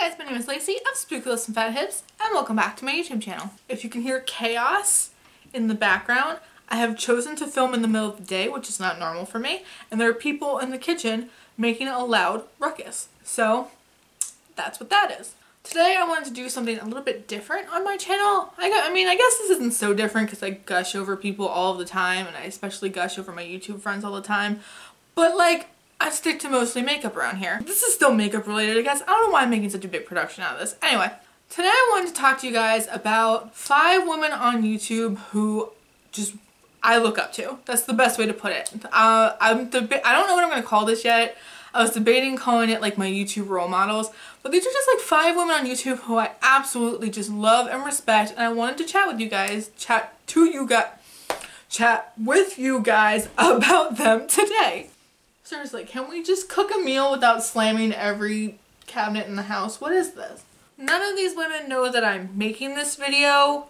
Hi guys, my name is Lacey of Spookulous and Fat Hips, and welcome back to my YouTube channel. If you can hear chaos in the background, I have chosen to film in the middle of the day, which is not normal for me, and there are people in the kitchen making a loud ruckus. So that's what that is. Today I wanted to do something a little bit different on my channel. I mean, I guess this isn't so different because I gush over people all the time, and I especially gush over my YouTube friends all the time, but like, I stick to mostly makeup around here. This is still makeup related, I guess. I don't know why I'm making such a big production out of this. Anyway, today I wanted to talk to you guys about 5 women on YouTube who I look up to. That's the best way to put it. I don't know what I'm going to call this yet. I was debating calling it like my YouTube role models, but these are just like 5 women on YouTube who I absolutely just love and respect, and I wanted to chat with you guys, chat with you guys about them today. Seriously, can we just cook a meal without slamming every cabinet in the house? What is this? None of these women know that I'm making this video,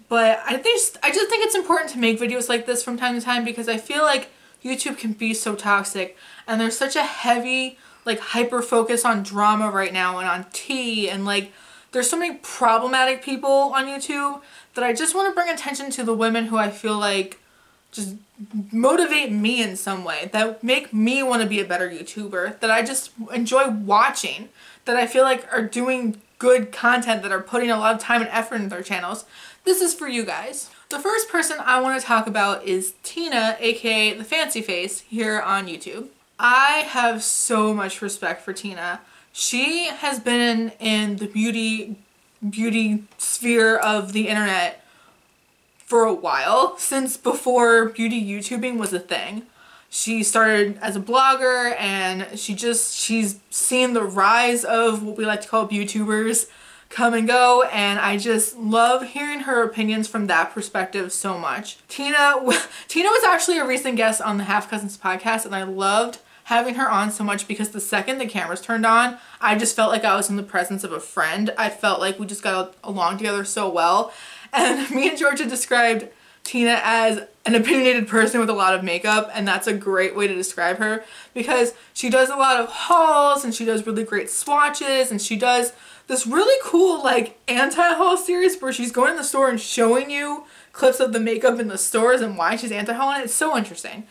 but I just think it's important to make videos like this from time to time because I feel like YouTube can be so toxic, and there's such a heavy, like, hyper focus on drama right now and on tea, and like, there's so many problematic people on YouTube that I just want to bring attention to the women who I feel like just motivate me in some way, that make me want to be a better YouTuber, that I just enjoy watching, that I feel like are doing good content, that are putting a lot of time and effort into their channels. This is for you guys. The first person I want to talk about is Tina, aka the Fancy Face, here on YouTube. I have so much respect for Tina. She has been in the beauty sphere of the internet for a while, since before beauty YouTubing was a thing. She started as a blogger, and she's seen the rise of what we like to call YouTubers come and go, and I just love hearing her opinions from that perspective so much. Tina was actually a recent guest on the Half Cousins podcast, and I loved having her on so much because the second the cameras turned on, I just felt like I was in the presence of a friend. I felt like we just got along together so well. And me and Georgia described Tina as an opinionated person with a lot of makeup, and that's a great way to describe her because she does a lot of hauls, and she does really great swatches, and she does this really cool like anti-haul series where she's going in the store and showing you clips of the makeup in the stores and why she's anti-hauling it. It's so interesting.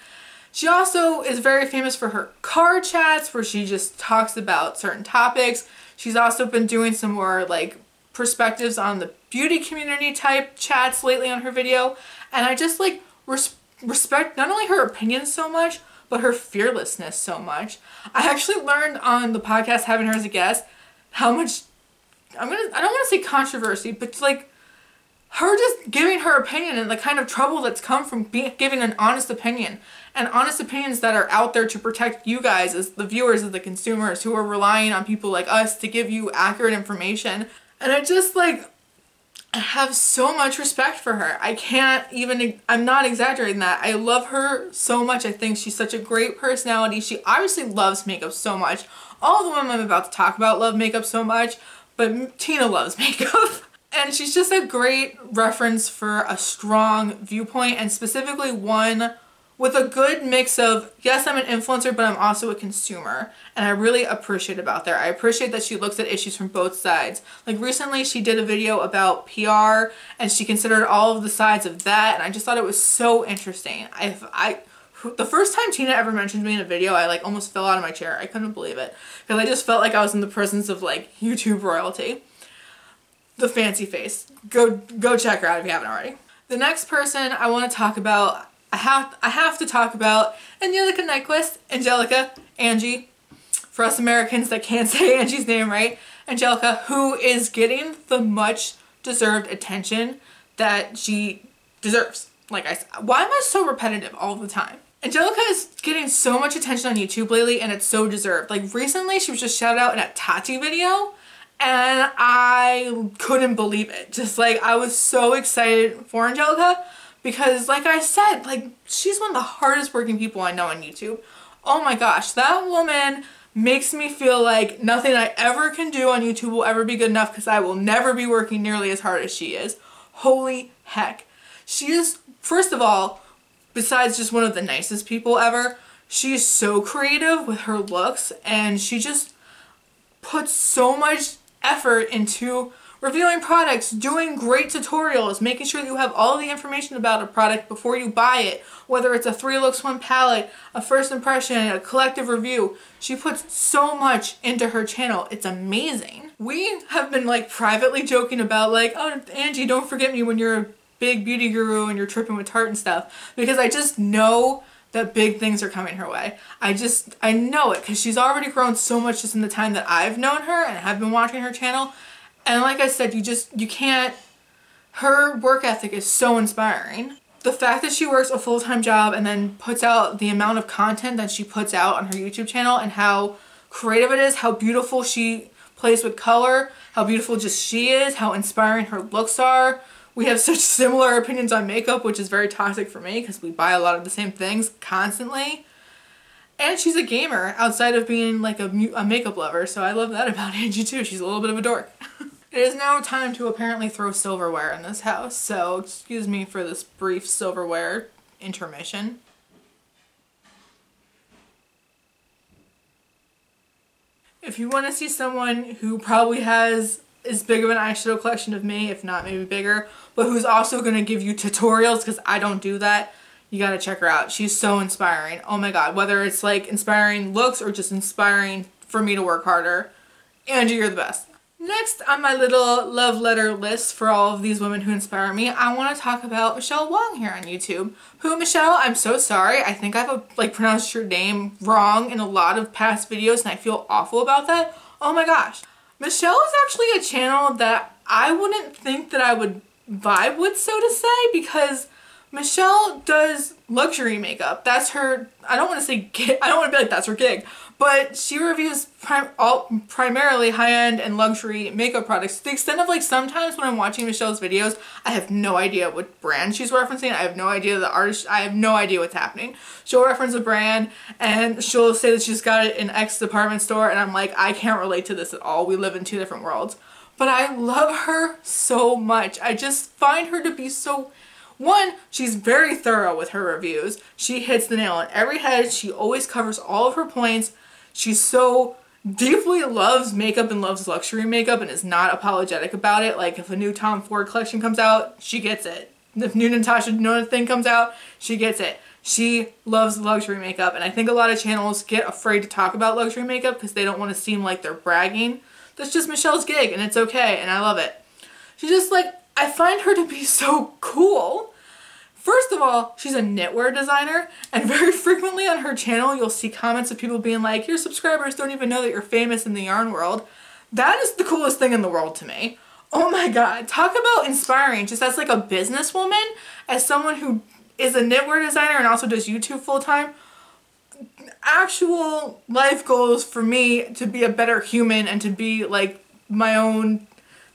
She also is very famous for her card chats where she just talks about certain topics. She's also been doing some more like perspectives on the beauty community type chats lately on her video, and I just like respect not only her opinions so much, but her fearlessness so much. I actually learned on the podcast having her as a guest how much, I don't want to say controversy, but like her just giving her opinion and the kind of trouble that's come from giving an honest opinion, and honest opinions that are out there to protect you guys as the viewers, as the consumers who are relying on people like us to give you accurate information. And I just like, I have so much respect for her. I'm not exaggerating that. I love her so much. I think she's such a great personality. She obviously loves makeup so much. All the women I'm about to talk about love makeup so much, but Tina loves makeup. And she's just a great reference for a strong viewpoint, and specifically one with a good mix of, yes, I'm an influencer, but I'm also a consumer. And I really appreciate about that. I appreciate that she looks at issues from both sides. Like recently she did a video about PR, and she considered all of the sides of that, and I just thought it was so interesting. The first time Tina ever mentioned me in a video, I like almost fell out of my chair. I couldn't believe it. Because I just felt like I was in the presence of like YouTube royalty. The Fancy Face. Go check her out if you haven't already. The next person I want to talk about, I have to talk about Angelica Nyqvist, Angie, for us Americans that can't say Angie's name right, Angelica, who is getting the much deserved attention that she deserves. Like I said, why am I so repetitive all the time? Angelica is getting so much attention on YouTube lately, and it's so deserved. Like recently she was just shouted out in a Tarte video, and I couldn't believe it. Just like, I was so excited for Angelica because like I said, like she's one of the hardest working people I know on YouTube. Oh my gosh, that woman makes me feel like nothing I ever can do on YouTube will ever be good enough because I will never be working nearly as hard as she is. Holy heck. She is, first of all, besides just one of the nicest people ever, she is so creative with her looks, and she just puts so much effort into reviewing products, doing great tutorials, making sure that you have all the information about a product before you buy it, whether it's a 3 looks 1 palette, a first impression, a collective review. She puts so much into her channel. It's amazing. We have been like privately joking about like, oh, Angie, don't forget me when you're a big beauty guru and you're tripping with Tarte and stuff, because I just know that big things are coming her way. I know it because she's already grown so much just in the time that I've known her and have been watching her channel. And like I said, you can't, her work ethic is so inspiring. The fact that she works a full-time job and then puts out the amount of content that she puts out on her YouTube channel and how creative it is, how beautiful she plays with color, how beautiful just she is, how inspiring her looks are. We have such similar opinions on makeup, which is very toxic for me because we buy a lot of the same things constantly. And she's a gamer outside of being like a makeup lover, so I love that about Angie too. She's a little bit of a dork. It is now time to apparently throw silverware in this house, so excuse me for this brief silverware intermission. If you want to see someone who probably has as big of an eyeshadow collection of me, if not maybe bigger, but who's also going to give you tutorials, because I don't do that, you gotta check her out. She's so inspiring. Oh my god, whether it's like inspiring looks or just inspiring for me to work harder. Angie, you're the best. Next on my little love letter list for all of these women who inspire me, I want to talk about Michele Wong here on YouTube. Who, Michele, I'm so sorry. I think I've like pronounced your name wrong in a lot of past videos and I feel awful about that. Oh my gosh. Michele is actually a channel that I wouldn't think that I would vibe with, so to say, because Michele does luxury makeup. That's her, I don't want to say gig, I don't want to be like that's her gig, but she reviews primarily high-end and luxury makeup products to the extent of like sometimes when I'm watching Michele's videos, I have no idea what brand she's referencing. I have no idea the artist, I have no idea what's happening. She'll reference a brand and she'll say that she's got it in X department store and I'm like, I can't relate to this at all. We live in two different worlds. But I love her so much. I just find her to be so... One, she's very thorough with her reviews. She hits the nail on every head. She always covers all of her points. She so deeply loves makeup and loves luxury makeup and is not apologetic about it. Like if a new Tom Ford collection comes out, she gets it. If new Natasha Denona thing comes out, she gets it. She loves luxury makeup, and I think a lot of channels get afraid to talk about luxury makeup because they don't want to seem like they're bragging. That's just Michele's gig and it's okay and I love it. She's just like, I find her to be so cool. First of all, she's a knitwear designer, and very frequently on her channel you'll see comments of people being like, your subscribers don't even know that you're famous in the yarn world. That is the coolest thing in the world to me. Oh my god, talk about inspiring just as like a businesswoman, as someone who is a knitwear designer and also does YouTube full-time. Actual life goals for me to be a better human and to be like my own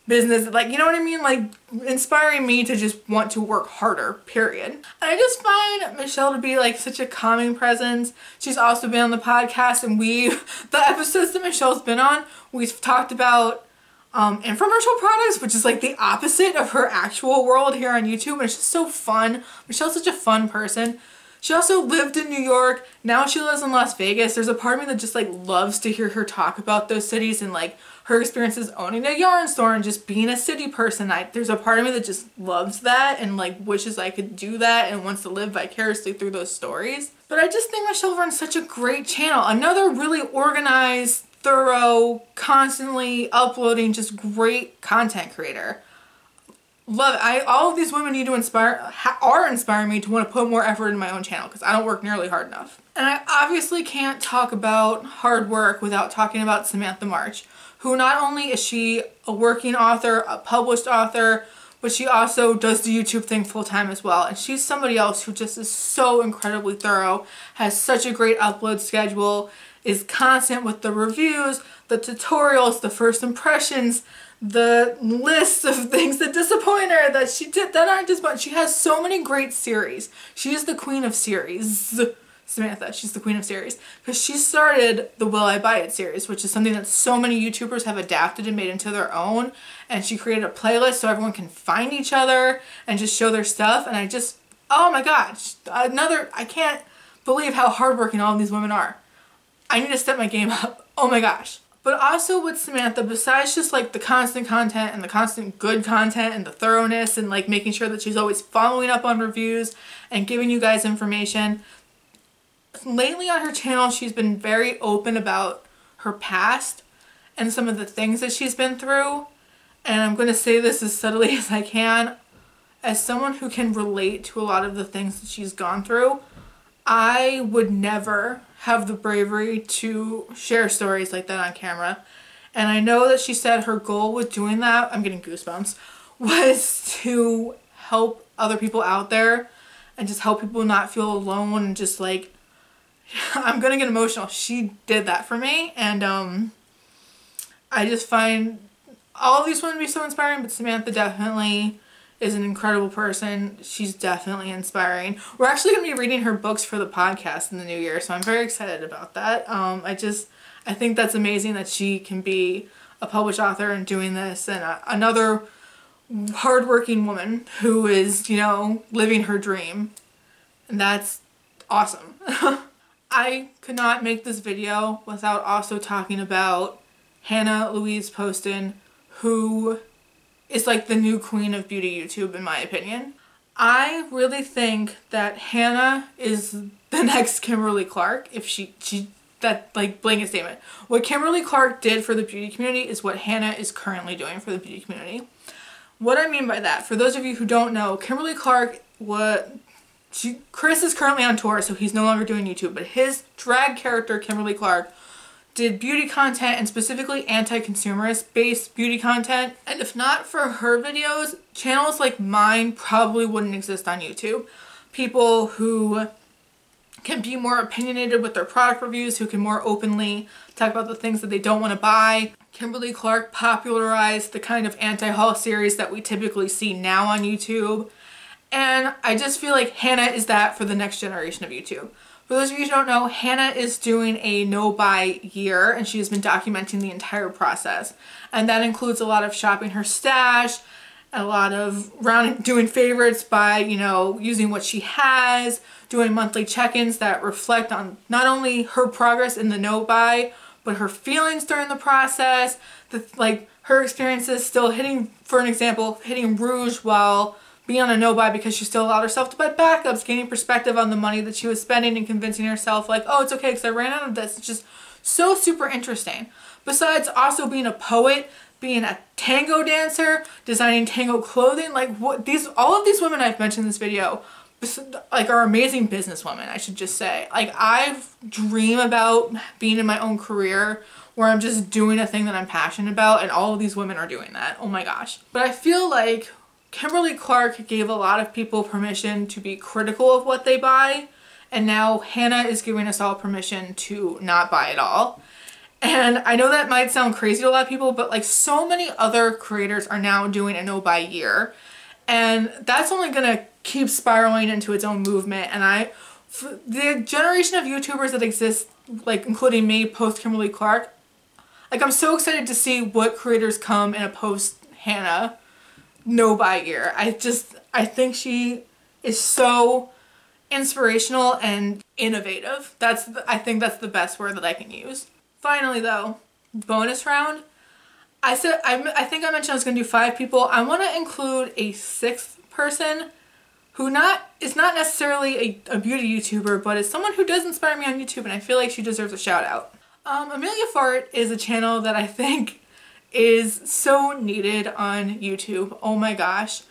business, like, you know what I mean? Like, inspiring me to just want to work harder, period. And I just find Michele to be like such a calming presence. She's also been on the podcast and the episodes that Michele's been on, we've talked about infomercial products, which is like the opposite of her actual world here on YouTube, and it's just so fun. Michelle's such a fun person. She also lived in New York, now she lives in Las Vegas. There's a part of me that just like loves to hear her talk about those cities and like her experiences owning a yarn store and just being a city person. There's a part of me that just loves that and like wishes I could do that and wants to live vicariously through those stories. But I just think Michele runs such a great channel. Another really organized, thorough, constantly uploading, just great content creator. Love it. All of these women need to are inspiring me to want to put more effort in my own channel because I don't work nearly hard enough. And I obviously can't talk about hard work without talking about Samantha March, who not only is she a working author, a published author, but she also does the YouTube thing full-time as well. And she's somebody else who just is so incredibly thorough, has such a great upload schedule, is constant with the reviews, the tutorials, the first impressions, the list of things that disappoint her that she did that aren't disappointing. She has so many great series. She is the queen of series. Samantha, she's the queen of series, because she started the Will I Buy It series, which is something that so many YouTubers have adapted and made into their own, and she created a playlist so everyone can find each other and just show their stuff. And I just, oh my gosh, I can't believe how hardworking all of these women are. I need to step my game up. Oh my gosh. But also with Samantha, besides just like the constant content and the constant good content and the thoroughness and like making sure that she's always following up on reviews and giving you guys information, lately on her channel she's been very open about her past and some of the things that she's been through. And I'm going to say this as subtly as I can. As someone who can relate to a lot of the things that she's gone through, I would never have the bravery to share stories like that on camera. And I know that she said her goal with doing that, I'm getting goosebumps, was to help other people out there and just help people not feel alone and just like, I'm gonna get emotional. She did that for me, and I just find all these women to be so inspiring, but Samantha definitely is an incredible person. She's definitely inspiring. We're actually going to be reading her books for the podcast in the new year, so I'm very excited about that. I think that's amazing that she can be a published author and doing this, and another hardworking woman who is, you know, living her dream. And that's awesome. I could not make this video without also talking about Hanna Poston, who is like the new queen of beauty YouTube in my opinion. I really think that Hanna is the next Kimberly Clark. If she that like blanket statement. What Kimberly Clark did for the beauty community is what Hanna is currently doing for the beauty community. What I mean by that, for those of you who don't know, Kimberly Clark, Chris is currently on tour, so he's no longer doing YouTube, but his drag character Kimberly Clark did beauty content, and specifically anti-consumerist based beauty content. And if not for her videos, channels like mine probably wouldn't exist on YouTube. People who can be more opinionated with their product reviews, who can more openly talk about the things that they don't want to buy. Kimberly Clark popularized the kind of anti-haul series that we typically see now on YouTube. And I just feel like Hanna is that for the next generation of YouTube. For those of you who don't know, Hanna is doing a no-buy year, and she has been documenting the entire process. And that includes a lot of shopping her stash, a lot of doing favorites by, you know, using what she has, doing monthly check-ins that reflect on not only her progress in the no-buy, but her feelings during the process, like her experiences still hitting, for an example, hitting Rouge while being on a no-buy because she still allowed herself to buy backups, gaining perspective on the money that she was spending and convincing herself like, oh, it's okay because I ran out of this. It's just so super interesting. Besides also being a poet, being a tango dancer, designing tango clothing, like all of these women I've mentioned in this video like are amazing businesswomen, I should just say. Like I dream about being in my own career where I'm just doing a thing that I'm passionate about, and all of these women are doing that. Oh my gosh. But I feel like Kimberly Clark gave a lot of people permission to be critical of what they buy, and now Hanna is giving us all permission to not buy at all. And I know that might sound crazy to a lot of people, but like so many other creators are now doing a no-buy year, and that's only gonna keep spiraling into its own movement. And the generation of YouTubers that exist, like including me, post Kimberly Clark, like I'm so excited to see what creators come in a post Hanna no-buy year. I think she is so inspirational and innovative. I think that's the best word that I can use. Finally though, bonus round. I think I mentioned I was going to do 5 people. I want to include a 6th person who is not necessarily a beauty YouTuber, but is someone who does inspire me on YouTube, and I feel like she deserves a shout out. Emilia Fart is a channel that I think is so needed on YouTube. Oh my gosh.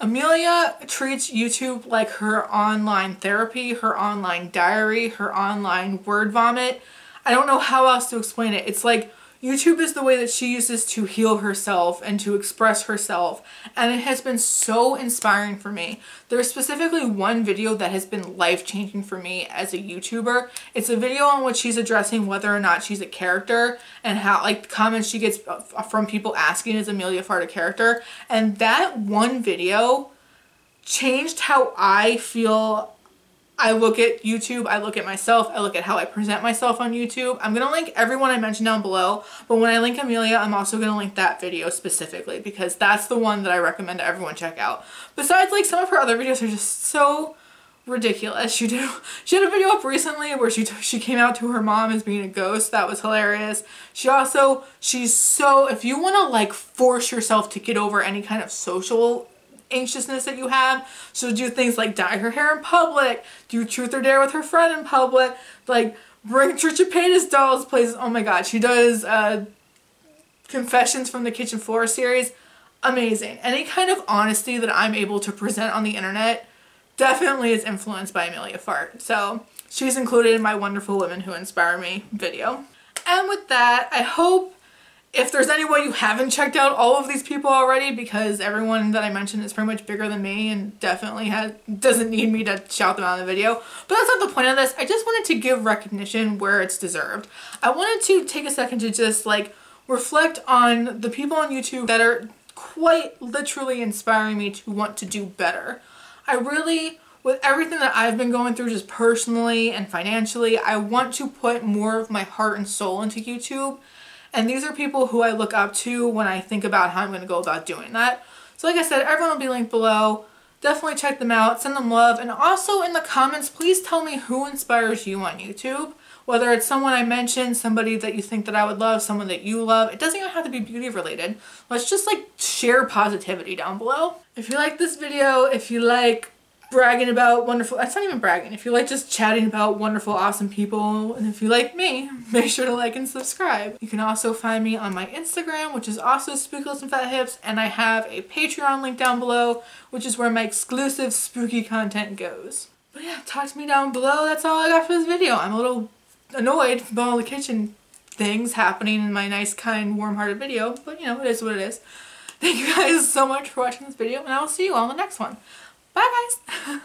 Emilia treats YouTube like her online therapy, her online diary, her online word vomit. I don't know how else to explain it. It's like YouTube is the way that she uses to heal herself and to express herself, and it has been so inspiring for me. There's specifically one video that has been life-changing for me as a YouTuber. It's a video on which she's addressing whether or not she's a character and how, like, the comments she gets from people asking, is Emilia Fart a character? And that one video changed how I feel. I look at YouTube, I look at myself, I look at how I present myself on YouTube. I'm going to link everyone I mentioned down below, but when I link Emilia, I'm also going to link that video specifically because that's the one that I recommend everyone check out. Besides, like, some of her other videos are just so ridiculous. She had a video up recently where she came out to her mom as being a ghost. That was hilarious. She's so, if you want to like force yourself to get over any kind of social anxiousness that you have, she'll do things like dye her hair in public, do truth or dare with her friend in public, like bring Trisha Paytas dolls places. Oh my god, she does confessions from the kitchen floor series. Amazing. Any kind of honesty that I'm able to present on the internet definitely is influenced by Emilia Fart. So she's included in my Wonderful Women Who Inspire Me video. And with that, I hope if there's any way you haven't checked out all of these people already, because everyone that I mentioned is pretty much bigger than me and definitely doesn't need me to shout them out in the video. But that's not the point of this. I just wanted to give recognition where it's deserved. I wanted to take a second to just like reflect on the people on YouTube that are quite literally inspiring me to want to do better. I really, with everything that I've been going through just personally and financially, I want to put more of my heart and soul into YouTube. And these are people who I look up to when I think about how I'm going to go about doing that. So like I said, everyone will be linked below. Definitely check them out, send them love, and also in the comments, please tell me who inspires you on YouTube. Whether it's someone I mentioned, somebody that you think that I would love, someone that you love. It doesn't even have to be beauty related. Let's just like share positivity down below. If you like this video, if you like bragging about wonderful, that's not even bragging, if you like just chatting about wonderful, awesome people, and if you like me, make sure to like and subscribe. You can also find me on my Instagram, which is also Spooky Lips and Fat Hips, and I have a Patreon link down below, which is where my exclusive spooky content goes. But yeah, talk to me down below. That's all I got for this video. I'm a little annoyed about all the kitchen things happening in my nice, kind, warm-hearted video, but you know, it is what it is. Thank you guys so much for watching this video, and I will see you all in the next one. Bye guys!